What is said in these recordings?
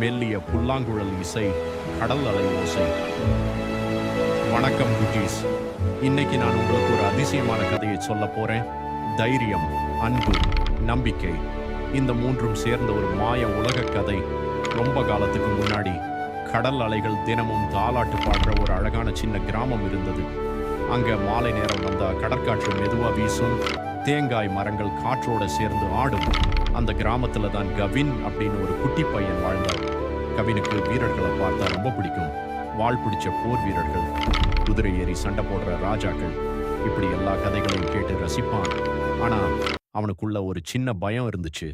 மெல்லிய புல்லாங்குழல் இசை, கடல் அலை ஓசை. வணக்கம் குட்டீஸ். இன்னைக்கு நான் உங்களுக்கு ஒரு அதிசயமான கதையை சொல்ல போறேன். தைரியம், அன்பு, நம்பிக்கை, இந்த மூன்றும் சேர்ந்த ஒரு மாய உலக கதை. ரொம்ப காலத்துக்கு முன்னாடி கடல் அலைகள் தினமும் தாலாட்டு பாடுற ஒரு அழகான சின்ன கிராமம் இருந்தது. அங்க மாலை நேரம் வந்தா கடற்காற்று மெதுவா வீசும், தேங்காய் மரங்கள் காற்றோட சேர்ந்து ஆடும். அந்த கிராமத்துல தான் கவின் அப்படின்னு ஒரு குட்டி பையன் வாழ்ந்தார். கவினுக்கு வீரர்களை பார்த்தா ரொம்ப பிடிக்கும். வாள் பிடிச்ச போர் வீரர்கள், குதிரை ஏறி சண்டை போடுற ராஜாக்கள், இப்படி எல்லா கதைகளையும் கேட்டு ரசிப்பான். ஆனா அவனுக்குள்ள ஒரு சின்ன பயம் இருந்துச்சு.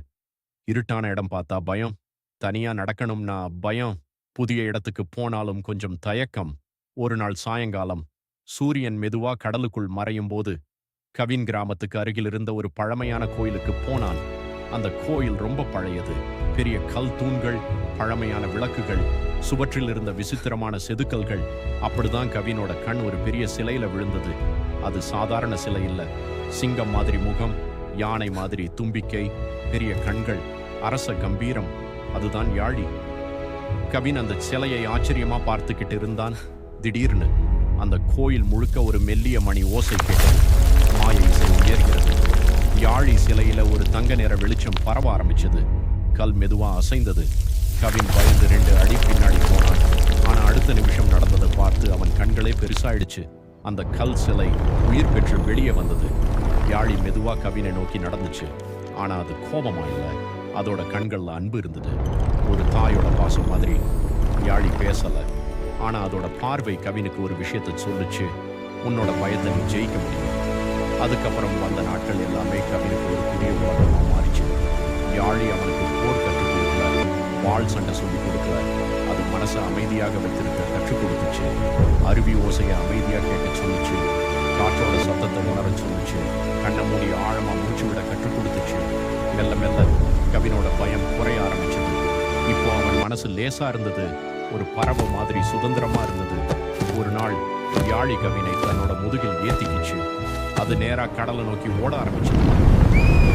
இருட்டான இடம் பார்த்தா பயம், தனியா நடக்கணும்னா பயம், புதிய இடத்துக்கு போனாலும் கொஞ்சம் தயக்கம். ஒரு நாள் சாயங்காலம் சூரியன் மெதுவா கடலுக்குள் மறையும் போது கவின் கிராமத்துக்கு அருகில் இருந்த ஒரு பழமையான கோயிலுக்கு போனான். அந்த கோயில் ரொம்ப பழையது. பெரிய கல் தூண்கள், பழமையான விளக்குகள், சுவற்றில் இருந்த விசித்திரமான செதுக்கல்கள். அப்படிதான் கவினோட கண் ஒரு பெரிய சிலையில விழுந்தது. அது சாதாரண சிலை இல்ல. சிங்கம் மாதிரி முகம், யானை மாதிரி தும்பிக்கை, பெரிய கண்கள், அரச கம்பீரம். அதுதான் யாழி. கவின் அந்த சிலையை ஆச்சரியமா பார்த்துக்கிட்டு இருந்தான். திடீர்னு அந்த கோயில் முழுக்க ஒரு மெல்லிய மணி ஓசை கேட்டது. மாய இசை உயர்கிறது. யாழி சிலையில ஒரு தங்க நிற வெளிச்சம் பரவ ஆரம்பிச்சது. கல் மெதுவா அசைந்தது. கவின் பயந்து 2 அடி பின்னாடி போனான். ஆனா அடுத்த நிமிஷம் நடந்ததை பார்த்து அவன் கண்களே பெருசாயிடுச்சு. அந்த கல் சிலை உயிர் பெற்று வெளியே வந்தது. யாழி மெதுவா கவினை நோக்கி நடந்துச்சு. ஆனா அது கோபமா இல்லை. அதோட கண்கள்ல அன்பு இருந்தது. ஒரு தாயோட பாசம் மாதிரி. யாழி பேசல. ஆனா அதோட பார்வை கவினுக்கு ஒரு விஷயத்தை சொல்லுச்சு. உன்னோட பயத்தை நீ ஜெயிக்க முடியும். அதுக்கப்புறம் வந்த நாட்கள் எல்லாமே கவினுக்கு ஒரு புதிய உலகமா மாறிச்சு. யாழி அவனுக்கு போர் கற்றுக் கொடுக்கல, வாள் சண்டை சொல்லி கொடுக்கல. அது மனசை அமைதியாக வைத்திருக்க கற்றுக் கொடுத்துச்சு. அருவி ஓசையை அமைதியா கேட்க சொல்லுச்சு. காற்றோட சத்தத்தை உணர சொல்லுச்சு. கண்ணை மூடி ஆழமா மூச்சு விட கற்றுக் கொடுத்துச்சு. மெல்ல மெல்ல கவினோட பயம் குறைய ஆரம்பிச்சது. இப்போ அவன் மனசு லேசா இருந்தது. ஒரு பறவை மாதிரி சுதந்திரமா இருந்தது. ஒரு நாள் யாழி கவினை தன்னோட முதுகில் ஏத்திக்கிச்சு. அது நேரா கடலை நோக்கி ஓட ஆரம்பிச்சது.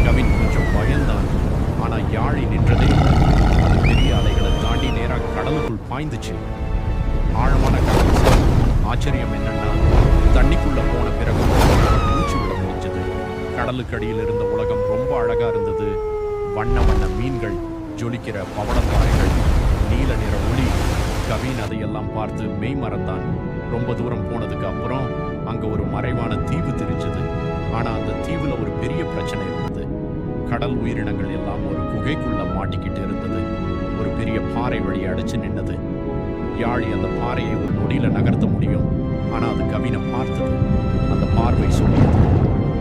கவின் கொஞ்சம் பயந்தான். ஆனா யாழி நின்றதே இல்லை. அது பெரிய அலைகளை தாண்டி நேரா கடலுக்குள் பாய்ந்துச்சு. ஆழமான கடல். ஆச்சரியம் என்னன்னா, தண்ணிக்குள்ள போன பிறகு மூச்சு விட முடிஞ்சது. கடலுக்கு அடியில் இருந்த உலகம் ரொம்ப அழகா இருந்தது. வண்ண வண்ண மீன்கள், ஜொலிக்கிற பவளப்பாறைகள், நீல நிற ஒளி. கவின் அதையெல்லாம் பார்த்து மெய் மறந்தான். ரொம்ப தூரம் போனதுக்கு அப்புறம் அங்க ஒரு மறைவான தீவு தெரிஞ்சது. ஆனா அந்த தீவுல ஒரு பெரிய பிரச்சனை இருந்தது. கடல் உயிரினங்கள் எல்லாம் ஒரு குகைக்குள்ள மாட்டிக்கிட்டு இருந்தது. ஒரு பெரிய பாறை வழி அடைச்சு நின்னது. யாழி அந்த பாறையை ஒரு நொடியில நகர்த்த முடியும். ஆனா அது கவினை பார்த்தது. அந்த பார்வை சொல்லியது,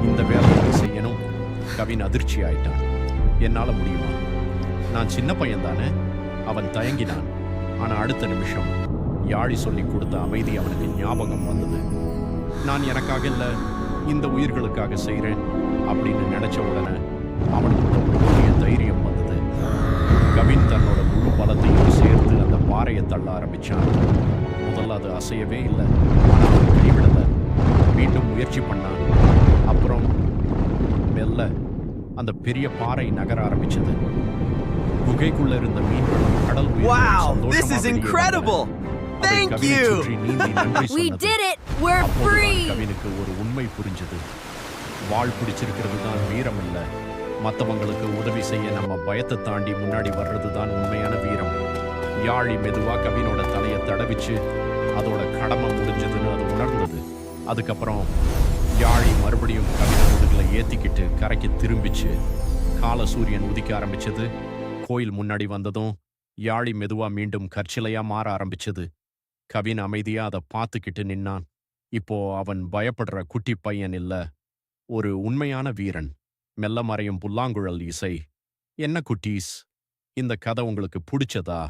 இந்த வேலையை செய்யணும். கவின் அதிர்ச்சி ஆயிட்டான். என்னால முடியுமா? நான் சின்ன பையன் தானே. அவன் தயங்கினான். ஆனா அடுத்த நிமிஷம் யாழி சொல்லி கொடுத்த அமைதி அவனுக்கு ஞாபகம் வந்தது. நான் எனக்காக இல்ல, இந்த உயிர்களுக்காக செய்கிறேன் அப்படின்னு நினைச்ச உடனே அவனுக்கு ஒரு பெரிய தைரியம் வந்தது. கவின் தன்னோட முழு பலத்தையும் சேர்த்து அந்த பாறையை தள்ள ஆரம்பிச்சான். முதல்ல அது அசையவே இல்லை. ஆனா அவன் கைவிடல. மீண்டும் முயற்சி பண்ணான். அப்புறம் மெல்ல அந்த பெரிய பாறை நகர ஆரம்பிச்சது. குகைக்குள்ள இருந்த மீன்களும் கடல் கவினுக்கு ஒரு உண்மை புரிஞ்சது. வாள் பிடிச்சிருக்கிறது தான் வீரம் இல்ல. மத்தவங்களுக்கு உதவி செய்ய நம்ம பயத்தை தாண்டி முன்னாடி வர்றது தான் உண்மையான வீரம். யாழி மெதுவா கவினோட தலையை தடவிச்சு. அதோட கடமை முடிஞ்சதுன்னு அது உணர்ந்தது. அதுக்கப்புறம் யாழி மறுபடியும் கவின முதுகுல ஏத்திக்கிட்டு கரைக்கு திரும்பிச்சு. கால சூரியன் உதிக்க ஆரம்பிச்சது. கோயில் முன்னாடி வந்ததும் யாழி மெதுவா மீண்டும் கற்சிலையா மாற ஆரம்பிச்சது. கவின் அமைதியா அதை பார்த்துக்கிட்டு நின்னான். இப்போ அவன் பயப்படுற குட்டி பையன் இல்ல, ஒரு உண்மையான வீரன். மெல்ல மறையும் புல்லாங்குழல் இசை. என்ன குட்டீஸ், இந்த கதை உங்களுக்கு பிடிச்சதா?